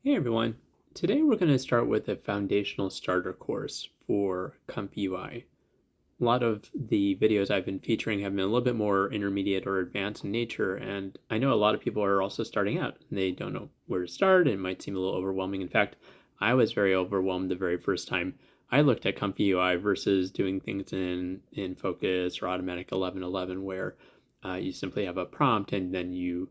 Hey everyone, today we're going to start with a foundational starter course for ComfyUI. A lot of the videos I've been featuring have been a little bit more intermediate or advanced in nature, and I know a lot of people are also starting out. They don't know where to start, and it might seem a little overwhelming. In fact, I was very overwhelmed the very first time I looked at ComfyUI versus doing things in Focus or Automatic 1111 where you simply have a prompt and then you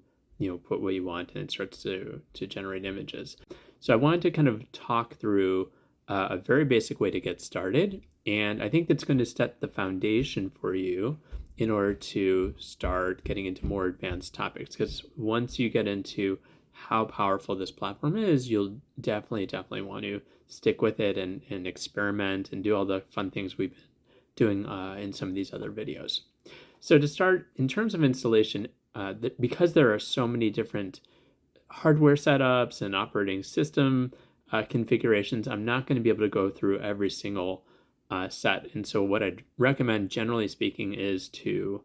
put what you want and it starts to generate images. So I wanted to kind of talk through a very basic way to get started, and I think that's going to set the foundation for you in order to start getting into more advanced topics, because once you get into how powerful this platform is, you'll definitely want to stick with it and experiment and do all the fun things we've been doing in some of these other videos. So to start, in terms of installation, because there are so many different hardware setups and operating system configurations, I'm not going to be able to go through every single set. And so what I'd recommend, generally speaking, is to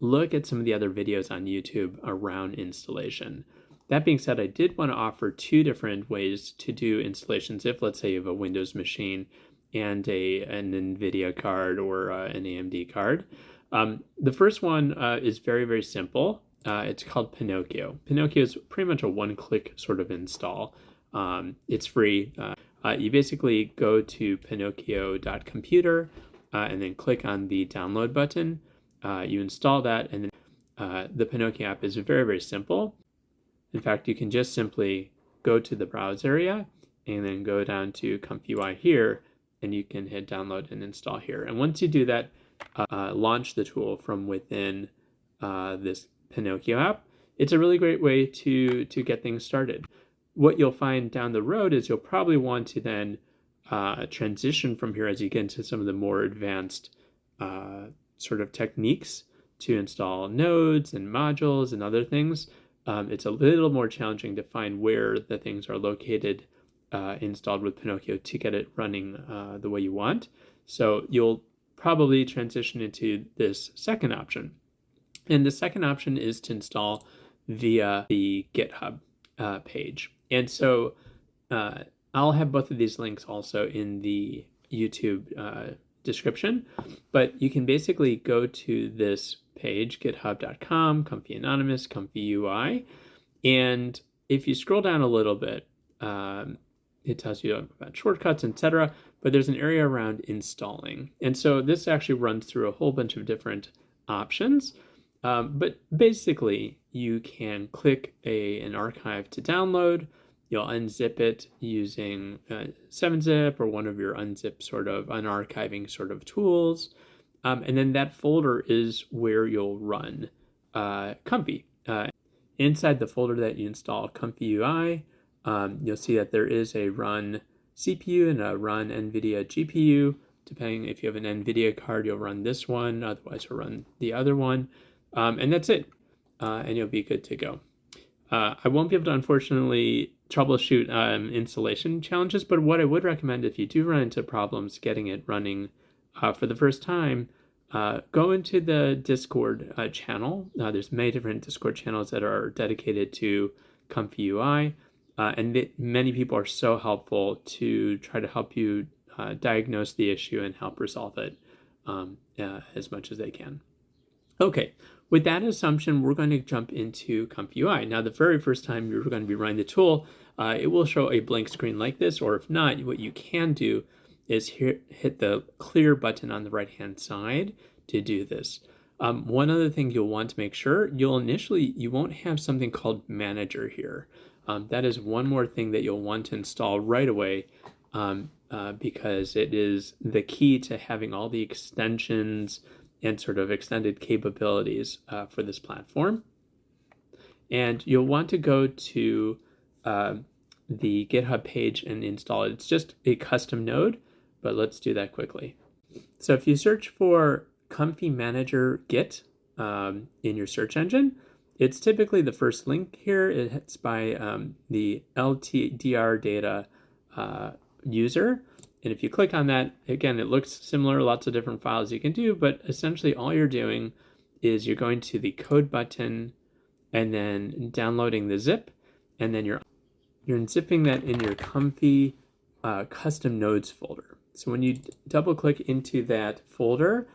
look at some of the other videos on YouTube around installation. That being said, I did want to offer two different ways to do installations if, let's say, you have a Windows machine and an NVIDIA card or an AMD card. The first one is very simple. It's called Pinocchio. Pinocchio is pretty much a one-click sort of install. It's free. You basically go to pinocchio.computer and then click on the download button. You install that, and then the Pinocchio app is very simple. In fact, you can just simply go to the browse area and then go down to ComfyUI here, and you can hit download and install here. And once you do that, launch the tool from within this Pinocchio app. It's a really great way to get things started. What you'll find down the road is you'll probably want to then transition from here as you get into some of the more advanced sort of techniques to install nodes and modules and other things. It's a little more challenging to find where the things are located installed with Pinocchio to get it running the way you want. So you'll probably transition into this second option. And the second option is to install via the GitHub page. And so I'll have both of these links also in the YouTube description, but you can basically go to this page, github.com, Comfy Anonymous, ComfyUI, and if you scroll down a little bit, it tells you about shortcuts, etc., but there's an area around installing. And so this actually runs through a whole bunch of different options, but basically you can click an archive to download. You'll unzip it using 7-zip or one of your unzip sort of unarchiving sort of tools. And then that folder is where you'll run Comfy. Inside the folder that you install ComfyUI, you'll see that there is a run CPU and a run NVIDIA GPU. Depending if you have an NVIDIA card, you'll run this one, otherwise you'll run the other one. And that's it, and you'll be good to go. I won't be able to, unfortunately, troubleshoot installation challenges, but what I would recommend if you do run into problems getting it running for the first time, go into the Discord channel. There's many different Discord channels that are dedicated to ComfyUI, and many people are so helpful to try to help you diagnose the issue and help resolve it as much as they can. Okay, with that assumption, we're going to jump into ComfyUI. Now, the very first time you're going to be running the tool, it will show a blank screen like this, or if not, what you can do is hit the clear button on the right-hand side to do this. One other thing you'll want to make sure, you won't have something called Manager here. That is one more thing that you'll want to install right away because it is the key to having all the extensions and sort of extended capabilities for this platform. And you'll want to go to the GitHub page and install it. It's just a custom node, but let's do that quickly. So if you search for Comfy Manager Git in your search engine, it's typically the first link here. It's by the LTDR data user. And if you click on that, again, it looks similar, lots of different files you can do, but essentially all you're doing is you're going to the code button and then downloading the zip, and then you're you're unzipping that in your Comfy custom nodes folder. So when you double click into that folder,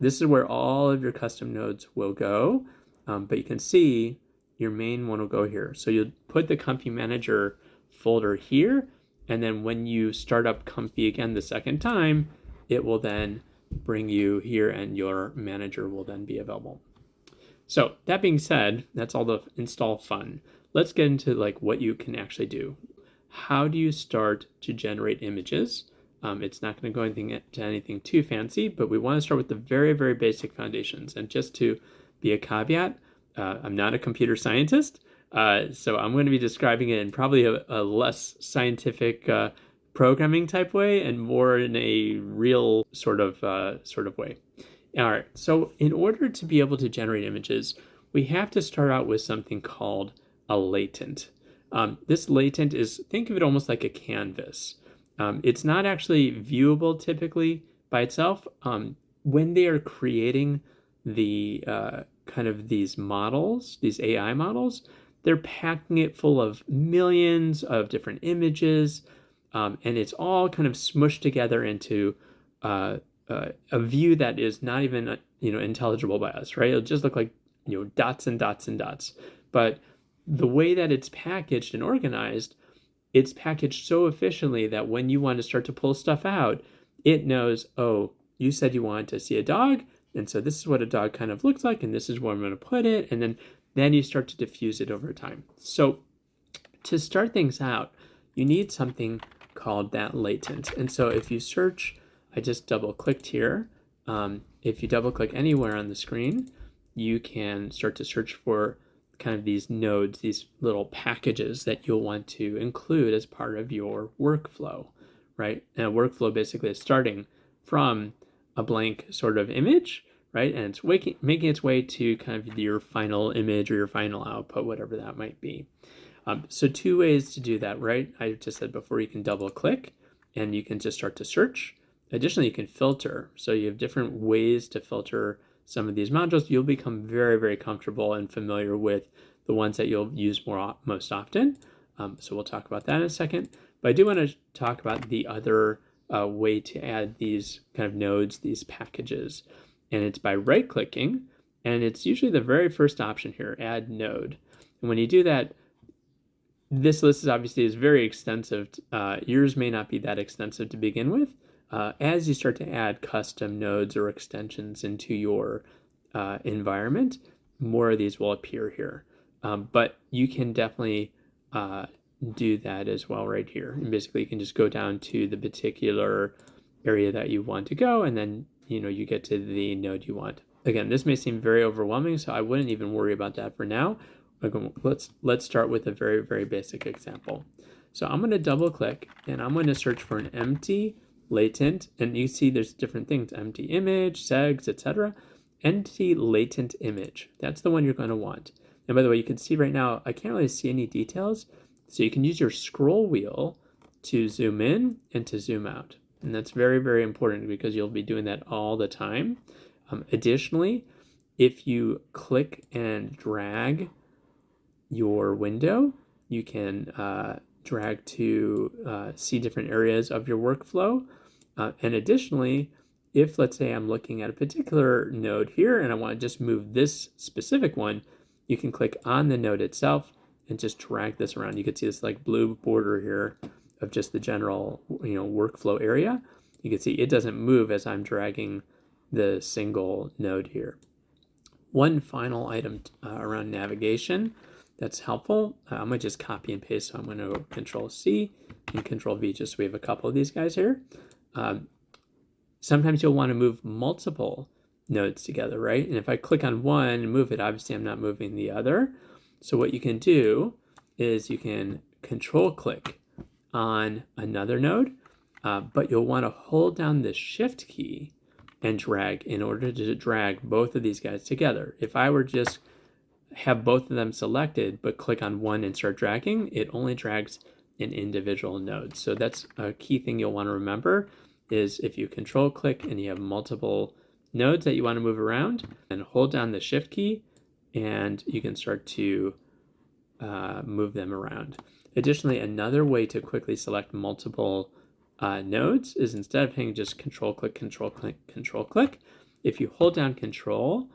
this is where all of your custom nodes will go, but you can see your main one will go here. So you'll put the Comfy Manager folder here, and then when you start up Comfy again the second time, it will then bring you here and your manager will then be available. So that being said, that's all the install fun. Let's get into like what you can actually do. How do you start to generate images? It's not going to go into anything too fancy, but we want to start with the very, very basic foundations. And just to be a caveat, I'm not a computer scientist, so I'm going to be describing it in probably a less scientific programming type way and more in a real sort of way. All right, so in order to be able to generate images, we have to start out with something called a latent. This latent is, think of it almost like a canvas. It's not actually viewable typically by itself. When they are creating the kind of these models, these AI models, they're packing it full of millions of different images, and it's all kind of smushed together into a view that is not even intelligible by us, right? It'll just look like dots and dots and dots. But the way that it's packaged and organized, it's packaged so efficiently that when you want to start to pull stuff out, it knows, oh, you said you wanted to see a dog, and so this is what a dog kind of looks like, and this is where I'm going to put it, and then you start to diffuse it over time. So to start things out, you need something called that latent. And so if you search, I just double clicked here. If you double click anywhere on the screen, you can start to search for kind of these nodes, these little packages that you'll want to include as part of your workflow, right? And a workflow basically is starting from a blank sort of image, right? And it's making its way to kind of your final image or your final output, whatever that might be. So two ways to do that, right? I just said before, you can double click and you can just start to search. Additionally, you can filter. So you have different ways to filter some of these modules. You'll become very, very comfortable and familiar with the ones that you'll use most often. So we'll talk about that in a second. But I do want to talk about the other way to add these kind of nodes, these packages. And it's by right-clicking. And it's usually the very first option here, Add Node. And when you do that, this list is very extensive. Yours may not be that extensive to begin with. As you start to add custom nodes or extensions into your environment, more of these will appear here. But you can definitely do that as well right here. And basically you can just go down to the particular area that you want to go, and then you get to the node you want. Again, this may seem very overwhelming, so I wouldn't even worry about that for now. Let's start with a very, very basic example. So I'm going to double click and I'm going to search for an empty latent, and you see there's different things: empty image, segs, etc. Empty latent image, that's the one you're going to want. And by the way, you can see right now I can't really see any details, so you can use your scroll wheel to zoom in and to zoom out, and that's very, very important because you'll be doing that all the time. Additionally, if you click and drag your window, you can drag to see different areas of your workflow. And additionally, if let's say I'm looking at a particular node here and I want to just move this specific one, you can click on the node itself and just drag this around. You can see this like blue border here of just the general workflow area. You can see it doesn't move as I'm dragging the single node here. One final item around navigation that's helpful. I'm going to just copy and paste. So I'm going to go Control C and Control V, just so we have a couple of these guys here. Sometimes you'll want to move multiple nodes together, right? And if I click on one and move it, obviously I'm not moving the other. So what you can do is you can Control click on another node, but you'll want to hold down the Shift key and drag in order to drag both of these guys together. If I were just have both of them selected but click on one and start dragging, it only drags an individual node. So that's a key thing you'll want to remember, is if you Control click and you have multiple nodes that you want to move around, and hold down the Shift key and you can start to move them around. Additionally, another way to quickly select multiple nodes is instead of hitting just control click, control click, control click, if you hold down control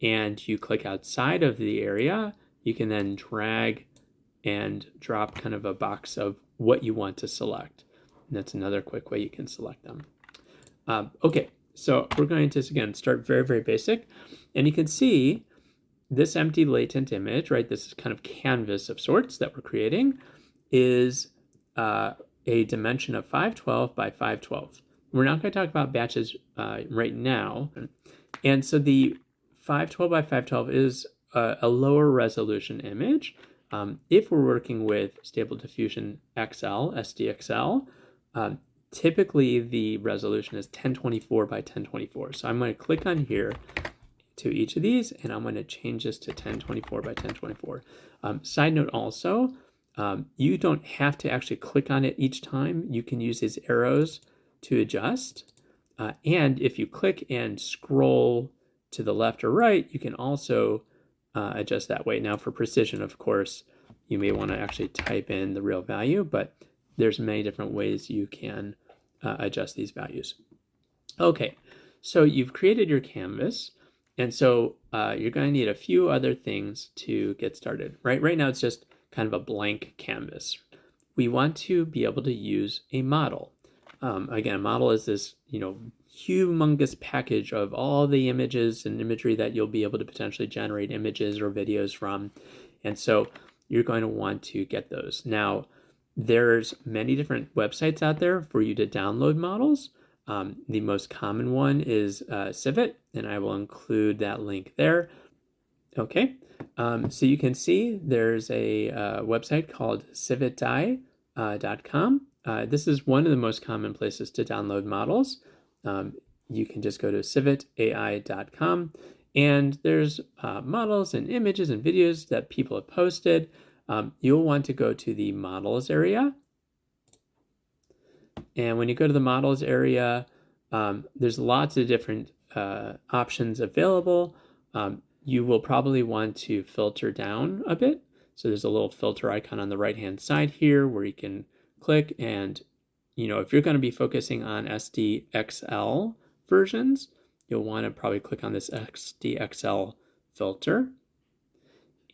and you click outside of the area, you can then drag and drop kind of a box of what you want to select. And that's another quick way you can select them. Okay, so we're going to, again, start very, very basic. And you can see this empty latent image, right? This is kind of canvas of sorts that we're creating, is a dimension of 512 by 512. We're not going to talk about batches right now. And so the 512 by 512 is a lower resolution image. If we're working with Stable Diffusion XL, SDXL, typically the resolution is 1024 by 1024. So I'm going to click on here to each of these, and I'm going to change this to 1024 by 1024. Side note also, you don't have to actually click on it each time. You can use these arrows to adjust. And if you click and scroll to the left or right, you can also adjust that way. Now for precision, of course, you may want to actually type in the real value, but there's many different ways you can adjust these values. Okay, so you've created your canvas, and so you're going to need a few other things to get started. Right now it's just kind of a blank canvas. We want to be able to use a model. Again, a model is this, humongous package of all the images and imagery that you'll be able to potentially generate images or videos from. And so you're going to want to get those. Now, there's many different websites out there for you to download models. The most common one is Civit, and I will include that link there. Okay, so you can see there's a website called civiti.com. This is one of the most common places to download models. You can just go to civitai.com, and there's models and images and videos that people have posted. You'll want to go to the models area. And when you go to the models area, there's lots of different options available. You will probably want to filter down a bit. So there's a little filter icon on the right-hand side here where you can click, and if you're going to be focusing on SDXL versions, you'll want to probably click on this SDXL filter.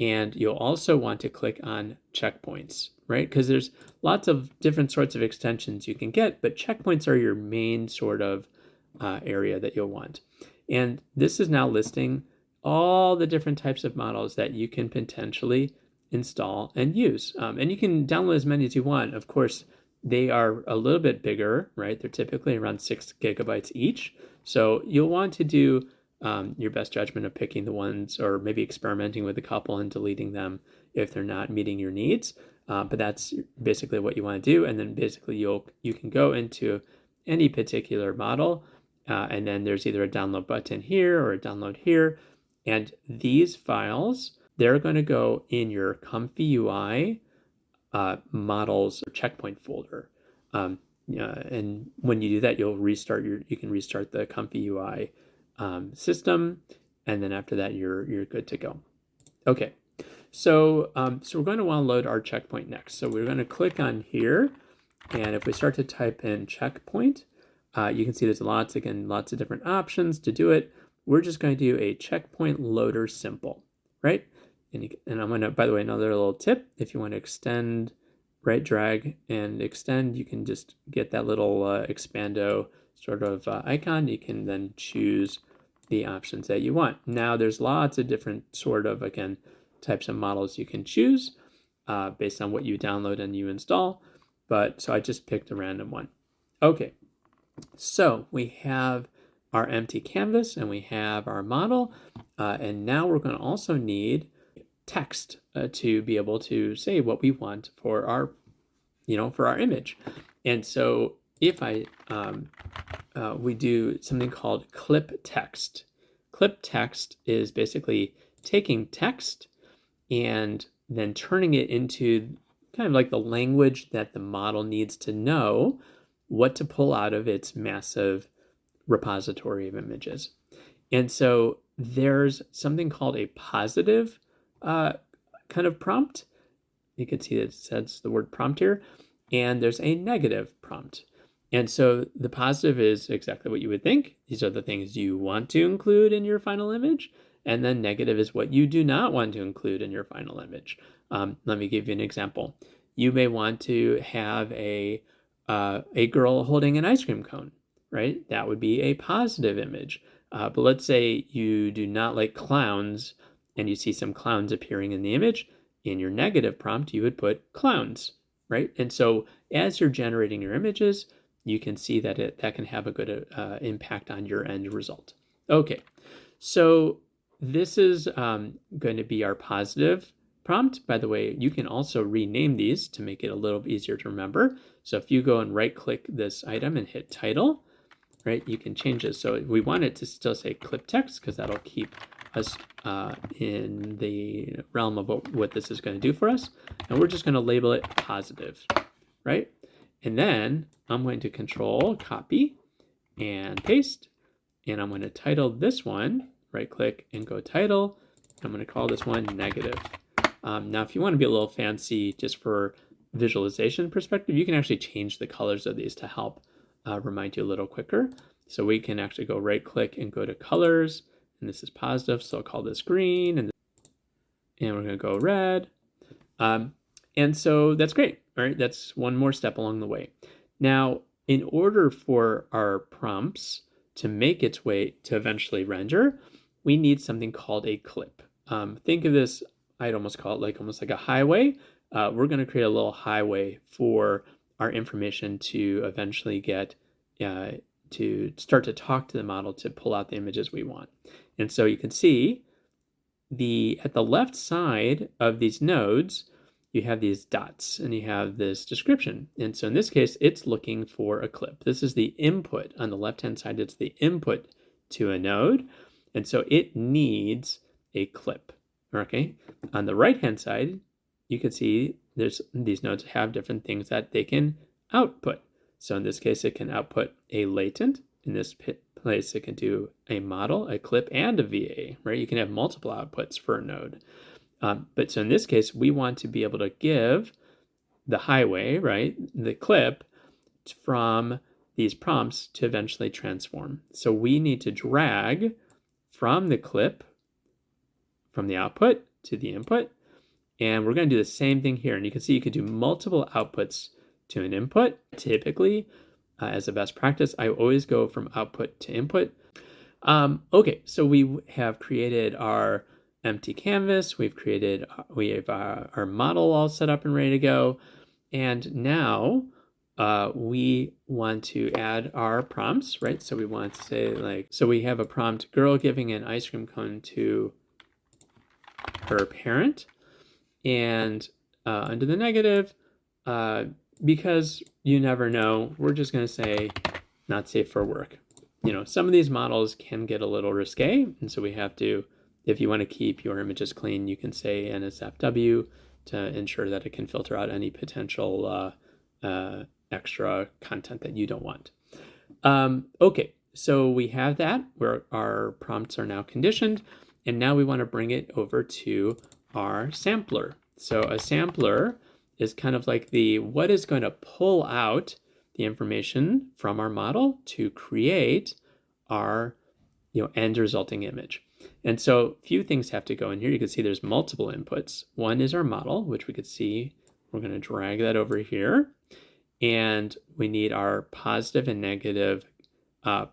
And you'll also want to click on checkpoints, right? Because there's lots of different sorts of extensions you can get, but checkpoints are your main sort of area that you'll want. And this is now listing all the different types of models that you can potentially install and use. And you can download as many as you want. Of course, they are a little bit bigger, right? They're typically around 6 gigabytes each. So you'll want to do your best judgment of picking the ones, or maybe experimenting with a couple and deleting them if they're not meeting your needs. But that's basically what you want to do. And then basically you can go into any particular model, and then there's either a download button here or a download here. And these files, they're going to go in your ComfyUI models or checkpoint folder. And when you do that, you can restart the ComfyUI system, and then after that you're good to go. Okay, so we're going to want to load our checkpoint next. So we're going to click on here, and if we start to type in checkpoint, you can see there's lots of different options to do it. We're just going to do a checkpoint loader simple, right? And I'm going to, by the way, another little tip: if you want to extend, right, drag and extend, you can just get that little expando sort of icon. You can then choose the options that you want. Now there's lots of different sort of, again, types of models you can choose based on what you download and you install. So I just picked a random one. Okay, so we have our empty canvas and we have our model, and now we're going to also need text to be able to say what we want for our image. And so if we do something called clip text. Clip text is basically taking text and then turning it into kind of like the language that the model needs to know what to pull out of its massive repository of images. And so there's something called a positive kind of prompt. You can see that it says the word prompt here, and there's a negative prompt. And so the positive is exactly what you would think. These are the things you want to include in your final image. And then negative is what you do not want to include in your final image. Let me give you an example. You may want to have a girl holding an ice cream cone, right? That would be a positive image. But let's say you do not like clowns and you see some clowns appearing in the image. In your negative prompt, you would put clowns, right? And so as you're generating your images, you can see that that can have a good impact on your end result. Okay, so this is going to be our positive prompt. By the way, you can also rename these to make it a little easier to remember. So if you go and right-click this item and hit title, right, you can change it. So we want it to still say clip text because that'll keep us in the realm of what this is going to do for us. And we're just going to label it positive, right? And then I'm going to control copy and paste. And I'm going to title this one, right click and go title. I'm going to call this one negative. Now, if you want to be a little fancy just for visualization perspective, you can actually change the colors of these to help remind you a little quicker. So we can actually go right click and go to colors. And this is positive, so I'll call this green. And we're going to go red. And so that's great. All right, that's one more step along the way. Now, in order for our prompts to make its way to eventually render, we need something called a clip. Think of this, I'd almost call it almost like a highway. We're going to create a little highway for our information to eventually get to start to talk to the model to pull out the images we want. And so you can see at the left side of these nodes, you have these dots and you have this description. And so in this case, it's looking for a clip. This is the input. On the left-hand side, it's the input to a node. And so it needs a clip, okay? On the right-hand side, you can see these nodes have different things that they can output. So in this case, it can output a latent. In this place, it can do a model, a clip, and a VAE, right? You can have multiple outputs for a node. But so in this case, we want to be able to give the highway, right, the clip from these prompts to eventually transform. So we need to drag from the clip, from the output to the input. And we're going to do the same thing here. And you can see you could do multiple outputs to an input. Typically, as a best practice, I always go from output to input. Okay, so we have created our empty canvas. We have our model all set up and ready to go. And now we want to add our prompts, right? So we want to say so we have a prompt, girl giving an ice cream cone to her parent. And under the negative, because you never know, we're just going to say not safe for work. Some of these models can get a little risque. And so we have to, if you want to keep your images clean, you can say NSFW to ensure that it can filter out any potential extra content that you don't want. Okay, so we have that where our prompts are now conditioned. And now we want to bring it over to our sampler. So a sampler is kind of like what is going to pull out the information from our model to create our end resulting image. And so a few things have to go in here. You can see there's multiple inputs. One is our model, which we could see. We're going to drag that over here. And we need our positive and negative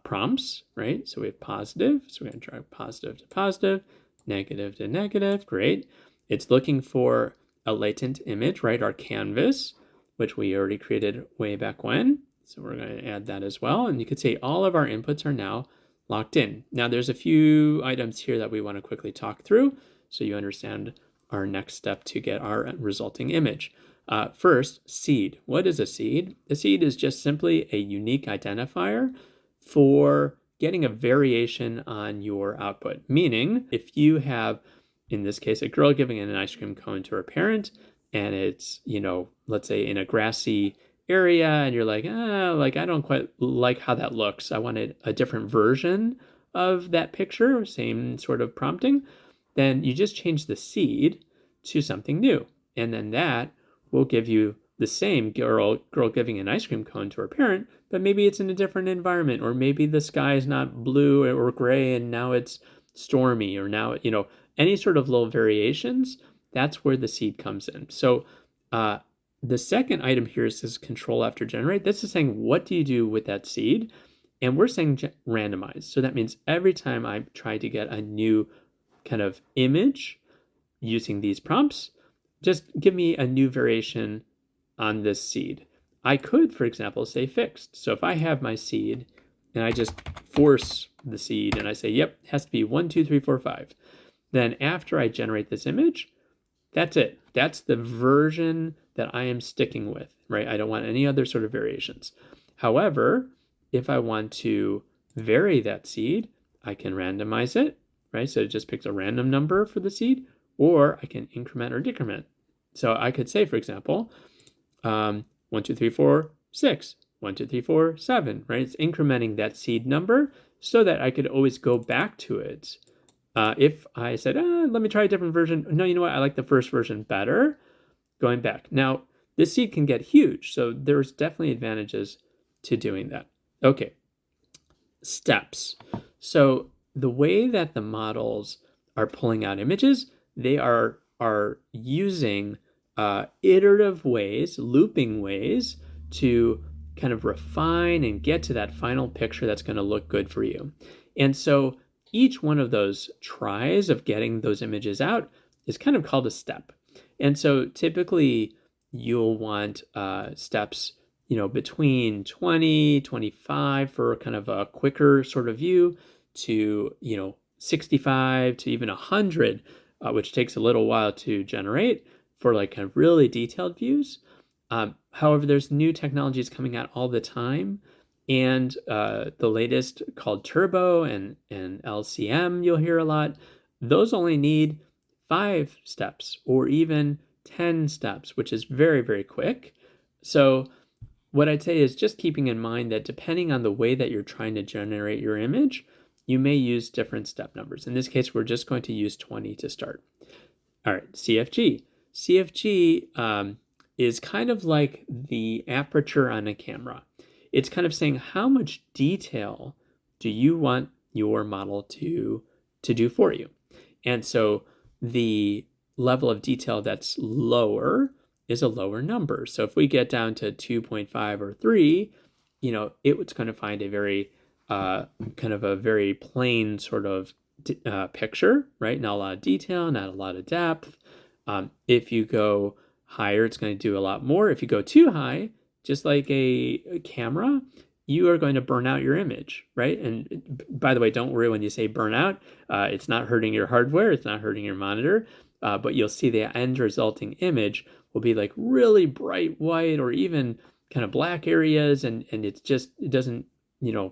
prompts, right? So we have positive. So we're going to drag positive to positive, negative to negative. Great. It's looking for a latent image, right? Our canvas, which we already created way back when. So we're going to add that as well. And you can see all of our inputs are now locked in. Now there's a few items here that we want to quickly talk through so you understand our next step to get our resulting image. First, seed. What is a seed? A seed is just simply a unique identifier for getting a variation on your output. Meaning, if you have, in this case, a girl giving an ice cream cone to her parent, and it's, let's say in a grassy area, and you're like, I don't quite like how that looks. I wanted a different version of that picture, same sort of prompting. Then you just change the seed to something new. And then that will give you the same girl giving an ice cream cone to her parent, but maybe it's in a different environment, or maybe the sky is not blue or gray and now it's stormy, or now, any sort of little variations. That's where the seed comes in. So the second item here is this control after generate. This is saying, what do you do with that seed? And we're saying randomize. So that means every time I try to get a new kind of image using these prompts, just give me a new variation on this seed. I could, for example, say fixed. So if I have my seed and I just force the seed and I say, yep, it has to be 1, 2, 3, 4, 5. Then after I generate this image, that's it. That's the version that I am sticking with, right? I don't want any other sort of variations. However, if I want to vary that seed, I can randomize it, right? So it just picks a random number for the seed, or I can increment or decrement. So I could say, for example, 1, 2, 3, 4, 6, 1, 2, 3, 4, 7, right? It's incrementing that seed number so that I could always go back to it. If I said, let me try a different version. No, you know what? I like the first version better. Going back. Now, this seed can get huge, so there's definitely advantages to doing that. Okay, steps. So the way that the models are pulling out images, they are using iterative ways, looping ways to kind of refine and get to that final picture that's going to look good for you. And so each one of those tries of getting those images out is kind of called a step. And so typically you'll want steps, between 20, 25 for kind of a quicker sort of view to, 65 to even 100, which takes a little while to generate for like kind of really detailed views. However, there's new technologies coming out all the time. And the latest called Turbo and LCM, you'll hear a lot. Those only need 5 steps or even 10 steps, which is very, very quick. So what I'd say is just keeping in mind that depending on the way that you're trying to generate your image, you may use different step numbers. In this case, we're just going to use 20 to start. All right, CFG. CFG is kind of like the aperture on a camera. It's kind of saying how much detail do you want your model to do for you. And so the level of detail that's lower is a lower number. So if we get down to 2.5 or 3, it's going to find a very kind of a very plain sort of picture, right? Not a lot of detail, not a lot of depth. If you go higher, it's going to do a lot more. If you go too high, just like a camera, you are going to burn out your image, right? And by the way, don't worry when you say burn out. It's not hurting your hardware. It's not hurting your monitor. But you'll see the end resulting image will be like really bright white or even kind of black areas. And it doesn't,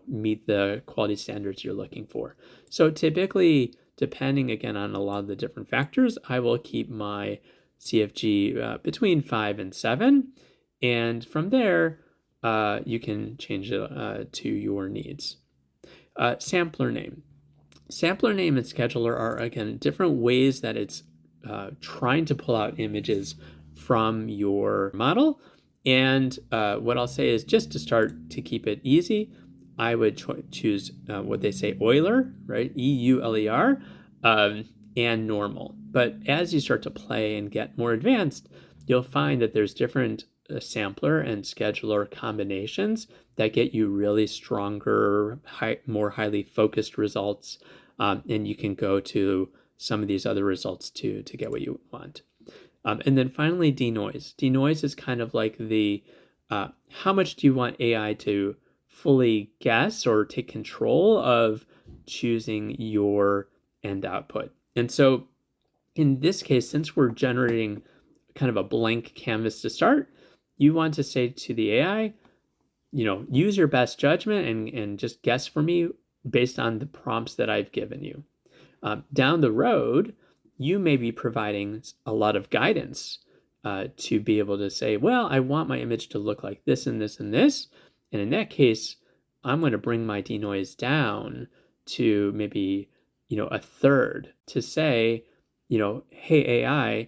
meet the quality standards you're looking for. So typically, depending again on a lot of the different factors, I will keep my CFG between 5 and 7. And from there, you can change it to your needs. Sampler name. Sampler name and scheduler are, again, different ways that it's trying to pull out images from your model. And what I'll say is just to start to keep it easy, I would choose what they say Euler, right? EULER, and normal. But as you start to play and get more advanced, you'll find that there's different sampler and scheduler combinations that get you really stronger, more highly focused results. And you can go to some of these other results to get what you want. And then finally, DNoise. DNoise is kind of like the how much do you want AI to fully guess or take control of choosing your end output. And so in this case, since we're generating kind of a blank canvas to start, you want to say to the AI, use your best judgment and just guess for me based on the prompts that I've given you. Down the road, you may be providing a lot of guidance to be able to say, well, I want my image to look like this and this and this. And in that case, I'm going to bring my denoise down to maybe, a third to say, hey, AI,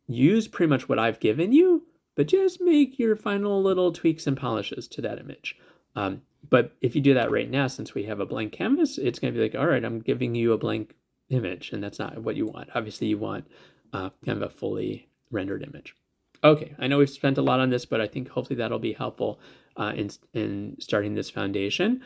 use pretty much what I've given you, but just make your final little tweaks and polishes to that image. But if you do that right now, since we have a blank canvas, it's going to be like, all right, I'm giving you a blank image, and that's not what you want. Obviously, you want kind of a fully rendered image. Okay, I know we've spent a lot on this, but I think hopefully that'll be helpful in starting this foundation.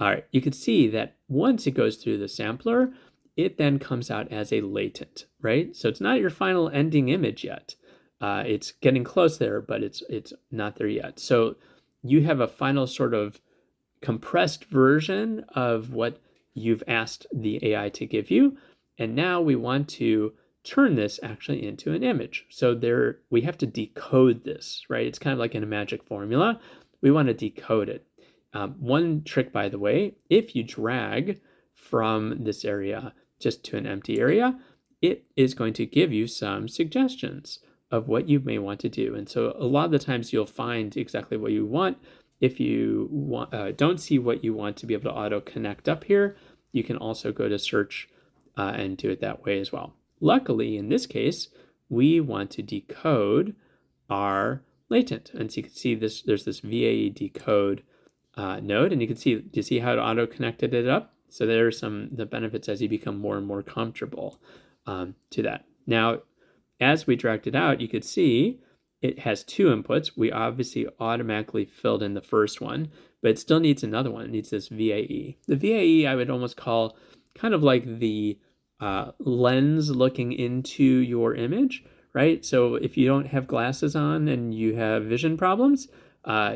All right, you can see that once it goes through the sampler, it then comes out as a latent, right? So it's not your final ending image yet. It's getting close there, but it's not there yet. So you have a final sort of compressed version of what you've asked the AI to give you. And now we want to turn this actually into an image. So we have to decode this, right? It's kind of like in a magic formula. We want to decode it. One trick, by the way, if you drag from this area just to an empty area, it is going to give you some suggestions of what you may want to do. And so a lot of the times you'll find exactly what you want. If you don't see what you want to be able to auto connect up here, you can also go to search and do it that way as well. Luckily, in this case, we want to decode our latent. And so you can see this, there's this VAE Decode node, and you can see, do you see how it auto connected it up? So there are the benefits as you become more and more comfortable to that. Now, as we dragged it out, you could see it has two inputs. We obviously automatically filled in the first one, but it still needs another one. It needs this VAE. The VAE I would almost call kind of like the lens looking into your image, right? So if you don't have glasses on and you have vision problems,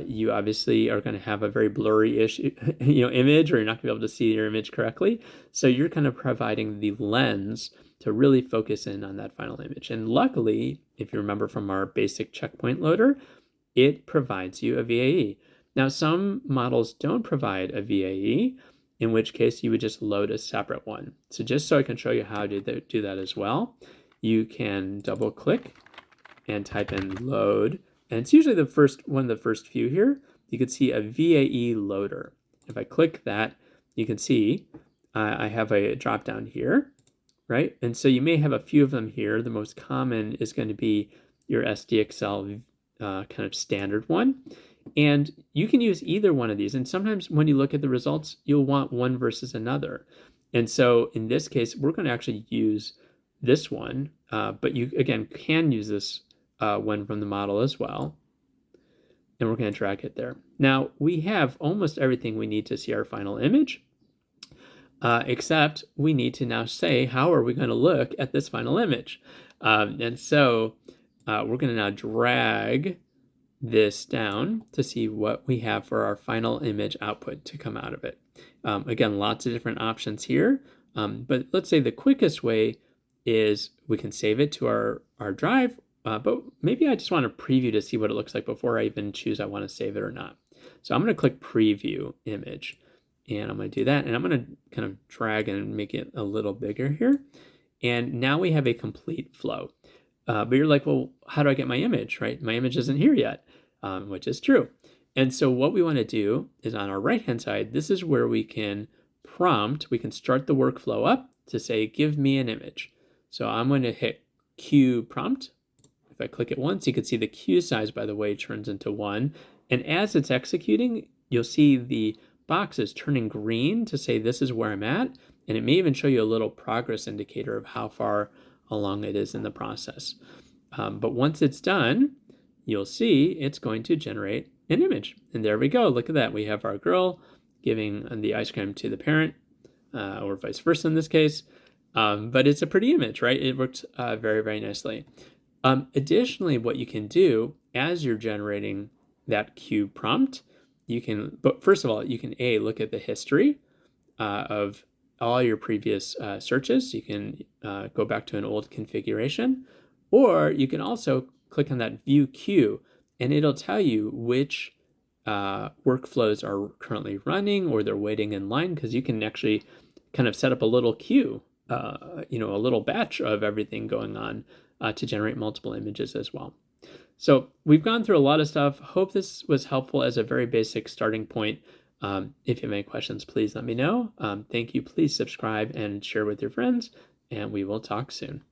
you obviously are going to have a very blurry-ish image, or you're not going to be able to see your image correctly. So you're kind of providing the lens to really focus in on that final image. And luckily, if you remember from our basic checkpoint loader, it provides you a VAE. Now, some models don't provide a VAE, in which case you would just load a separate one. So just so I can show you how to do that as well, you can double click and type in load. And it's usually one of the first few here. You can see a VAE Loader. If I click that, you can see I have a drop down here, right? And so you may have a few of them here. The most common is going to be your SDXL kind of standard one. And you can use either one of these. And sometimes when you look at the results, you'll want one versus another. And so in this case, we're going to actually use this one, but you, again, can use this one from the model as well. And we're going to drag it there. Now, we have almost everything we need to see our final image, except we need to now say, how are we going to look at this final image? And so we're going to now drag this down to see what we have for our final image output to come out of it. Again, lots of different options here, but let's say the quickest way is we can save it to our drive, but maybe I just want to preview to see what it looks like before I even choose I want to save it or not. So I'm going to click preview image, and I'm going to do that, and I'm going to kind of drag and make it a little bigger here. And now we have a complete flow. But you're like, well, how do I get my image, right? My image isn't here yet, which is true. And so what we want to do is on our right-hand side, this is where we can start the workflow up to say, give me an image. So I'm going to hit Q prompt. If I click it once, you can see the queue size, by the way, turns into 1. And as it's executing, you'll see the box is turning green to say this is where I'm at. And it may even show you a little progress indicator of how far along it is in the process. But once it's done, you'll see it's going to generate an image. And there we go. Look at that. We have our girl giving the ice cream to the parent, or vice versa in this case. But it's a pretty image, right? It works very, very nicely. Additionally, what you can do as you're generating that Q prompt, but first of all, you can look at the history of all your previous searches. You can go back to an old configuration, or you can also click on that view queue, and it'll tell you which workflows are currently running or they're waiting in line, because you can actually kind of set up a little queue, a little batch of everything going on to generate multiple images as well. So we've gone through a lot of stuff. Hope this was helpful as a very basic starting point. If you have any questions, please let me know. Thank you. Please subscribe and share with your friends, and we will talk soon.